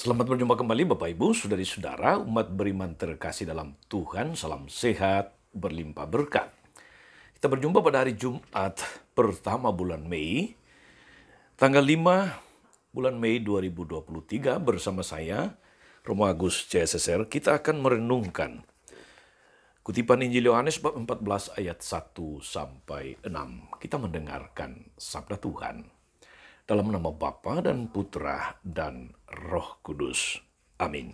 Selamat berjumpa kembali Bapak Ibu, saudari-saudara, umat beriman terkasih dalam Tuhan, salam sehat, berlimpah berkat. Kita berjumpa pada hari Jumat pertama bulan Mei, tanggal 5 bulan Mei 2023 bersama saya, Romo Agus CSSR. Kita akan merenungkan kutipan Injil Yohanes bab 14 ayat 1 sampai 6. Kita mendengarkan sabda Tuhan. Dalam nama Bapa dan Putra dan Roh Kudus. Amin.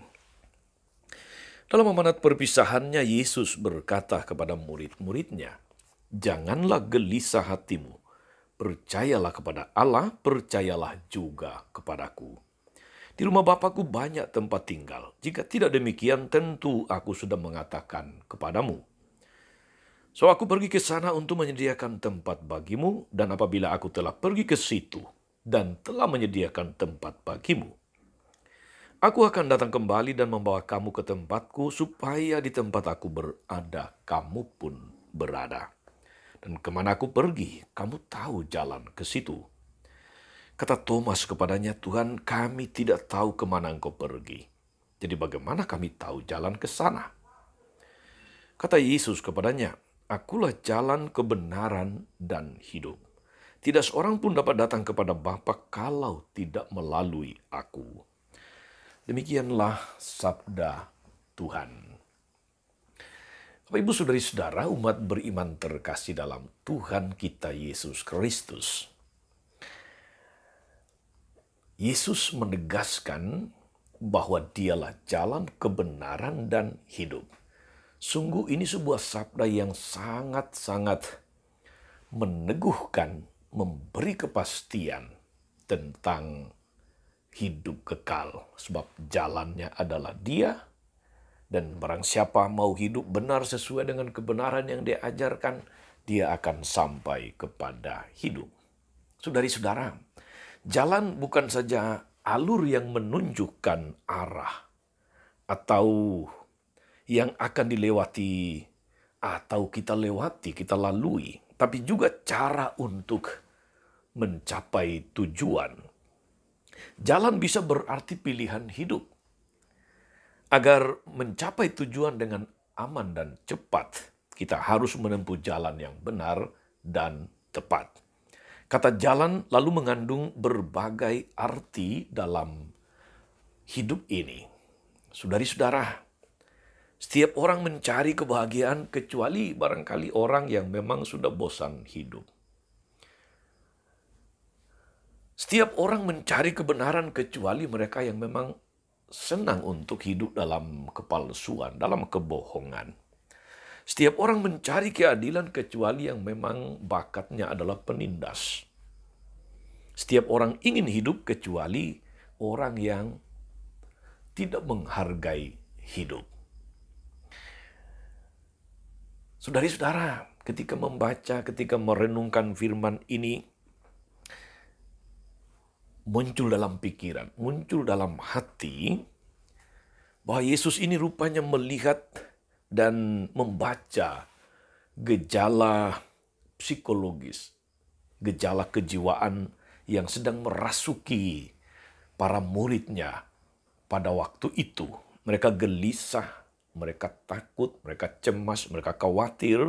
Dalam amanat perpisahannya, Yesus berkata kepada murid-muridnya, "Janganlah gelisah hatimu. Percayalah kepada Allah, percayalah juga kepadaku. Di rumah Bapakku banyak tempat tinggal. Jika tidak demikian, tentu aku sudah mengatakan kepadamu. So aku pergi ke sana untuk menyediakan tempat bagimu, dan apabila aku telah pergi ke situ dan telah menyediakan tempat bagimu, aku akan datang kembali dan membawa kamu ke tempatku, supaya di tempat aku berada, kamu pun berada. Dan kemana aku pergi, kamu tahu jalan ke situ." Kata Thomas kepadanya, "Tuhan, kami tidak tahu kemana engkau pergi. Jadi bagaimana kami tahu jalan ke sana?" Kata Yesus kepadanya, "Akulah jalan, kebenaran, dan hidup. Tidak seorang pun dapat datang kepada Bapa kalau tidak melalui aku." Demikianlah sabda Tuhan. Bapak Ibu saudari-saudara, umat beriman terkasih dalam Tuhan kita Yesus Kristus. Yesus menegaskan bahwa dialah jalan, kebenaran, dan hidup. Sungguh ini sebuah sabda yang sangat-sangat meneguhkan, memberi kepastian tentang hidup kekal. Sebab jalannya adalah Dia, dan barang siapa mau hidup benar sesuai dengan kebenaran yang Dia ajarkan, dia akan sampai kepada hidup. Saudari-saudara, jalan bukan saja alur yang menunjukkan arah atau yang akan dilewati atau kita lewati, kita lalui, tapi juga cara untuk mencapai tujuan. Jalan bisa berarti pilihan hidup. Agar mencapai tujuan dengan aman dan cepat, kita harus menempuh jalan yang benar dan tepat. Kata jalan lalu mengandung berbagai arti dalam hidup ini. Saudari-saudara, setiap orang mencari kebahagiaan kecuali barangkali orang yang memang sudah bosan hidup. Setiap orang mencari kebenaran kecuali mereka yang memang senang untuk hidup dalam kepalsuan, dalam kebohongan. Setiap orang mencari keadilan kecuali yang memang bakatnya adalah penindas. Setiap orang ingin hidup kecuali orang yang tidak menghargai hidup. Saudari-saudara, ketika membaca, ketika merenungkan firman ini, muncul dalam pikiran, muncul dalam hati, bahwa Yesus ini rupanya melihat dan membaca gejala psikologis, gejala kejiwaan yang sedang merasuki para muridnya pada waktu itu. Mereka gelisah, mereka takut, mereka cemas, mereka khawatir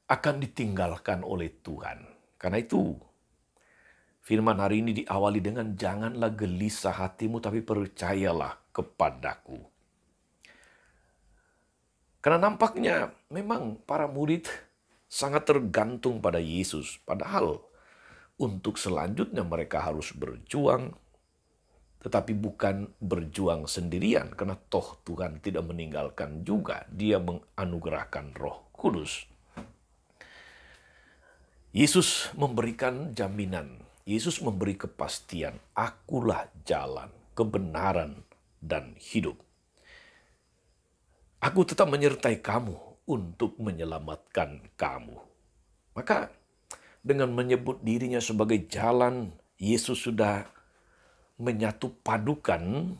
akan ditinggalkan oleh Tuhan. Karena itu, firman hari ini diawali dengan "Janganlah gelisah hatimu, tapi percayalah kepadaku." Karena nampaknya memang para murid sangat tergantung pada Yesus. Padahal untuk selanjutnya mereka harus berjuang, tetapi bukan berjuang sendirian. Karena toh Tuhan tidak meninggalkan juga. Dia menganugerahkan Roh Kudus. Yesus memberikan jaminan. Yesus memberi kepastian, "Akulah jalan, kebenaran, dan hidup. Aku tetap menyertai kamu untuk menyelamatkan kamu." Maka dengan menyebut dirinya sebagai jalan, Yesus sudah menyatu padukan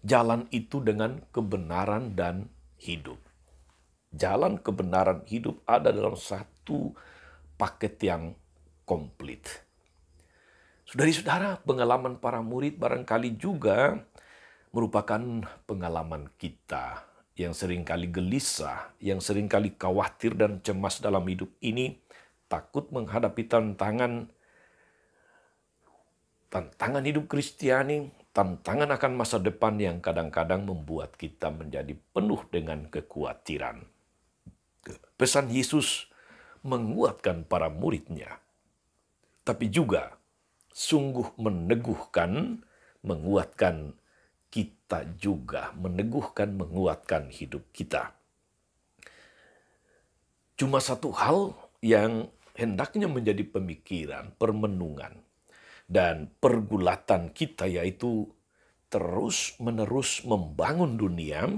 jalan itu dengan kebenaran dan hidup. Jalan, kebenaran, hidup ada dalam satu paket yang komplit. Saudara-saudara, pengalaman para murid barangkali juga merupakan pengalaman kita yang seringkali gelisah, yang seringkali khawatir dan cemas dalam hidup ini, takut menghadapi tantangan hidup Kristiani, tantangan akan masa depan yang kadang-kadang membuat kita menjadi penuh dengan kekhawatiran. Pesan Yesus menguatkan para muridnya, tapi juga sungguh menguatkan kita juga, menguatkan hidup kita. Cuma satu hal yang hendaknya menjadi pemikiran, permenungan, dan pergulatan kita, yaitu terus-menerus membangun dunia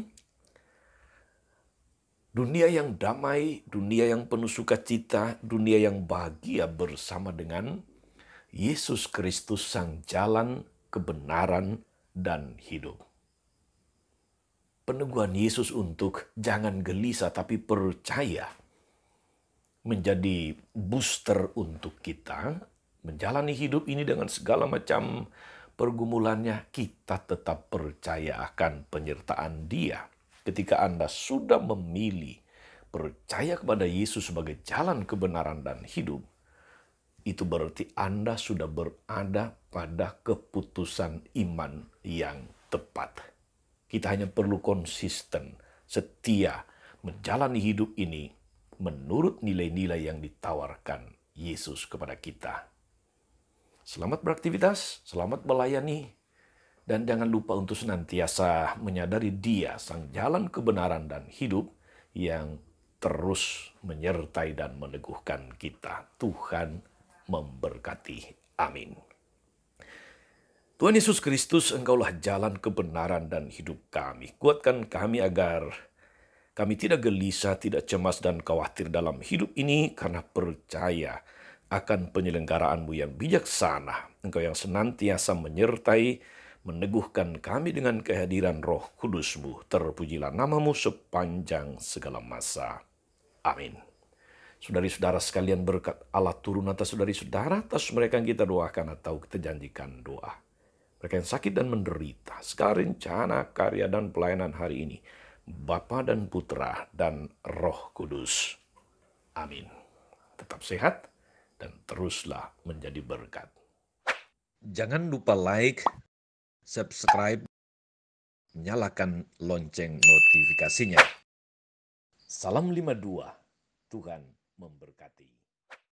yang damai, dunia yang penuh sukacita, dunia yang bahagia bersama dengan Yesus Kristus, Sang Jalan, Kebenaran, dan Hidup. Peneguhan Yesus untuk jangan gelisah tapi percaya menjadi booster untuk kita menjalani hidup ini dengan segala macam pergumulannya. Kita tetap percaya akan penyertaan Dia. Ketika Anda sudah memilih percaya kepada Yesus sebagai jalan kebenaran dan hidup, itu berarti Anda sudah berada pada keputusan iman yang tepat. Kita hanya perlu konsisten, setia, menjalani hidup ini menurut nilai-nilai yang ditawarkan Yesus kepada kita. Selamat beraktivitas, selamat melayani, dan jangan lupa untuk senantiasa menyadari Dia, Sang Jalan Kebenaran dan Hidup, yang terus menyertai dan meneguhkan kita. Tuhan memberkati. Amin. Tuhan Yesus Kristus, Engkaulah jalan kebenaran dan hidup kami. Kuatkan kami agar kami tidak gelisah, tidak cemas dan khawatir dalam hidup ini, karena percaya akan penyelenggaraanmu yang bijaksana. Engkau yang senantiasa menyertai, meneguhkan kami dengan kehadiran Roh Kudus-Mu. Terpujilah nama-Mu sepanjang segala masa. Amin. Saudari-saudara sekalian, berkat Allah turun atas saudari-saudara, atas mereka yang kita doakan atau kita janjikan doa. Mereka yang sakit dan menderita, segala rencana, karya, dan pelayanan hari ini, Bapa dan Putra dan Roh Kudus. Amin. Tetap sehat dan teruslah menjadi berkat. Jangan lupa like, subscribe, nyalakan lonceng notifikasinya. Salam 52, Tuhan memberkati.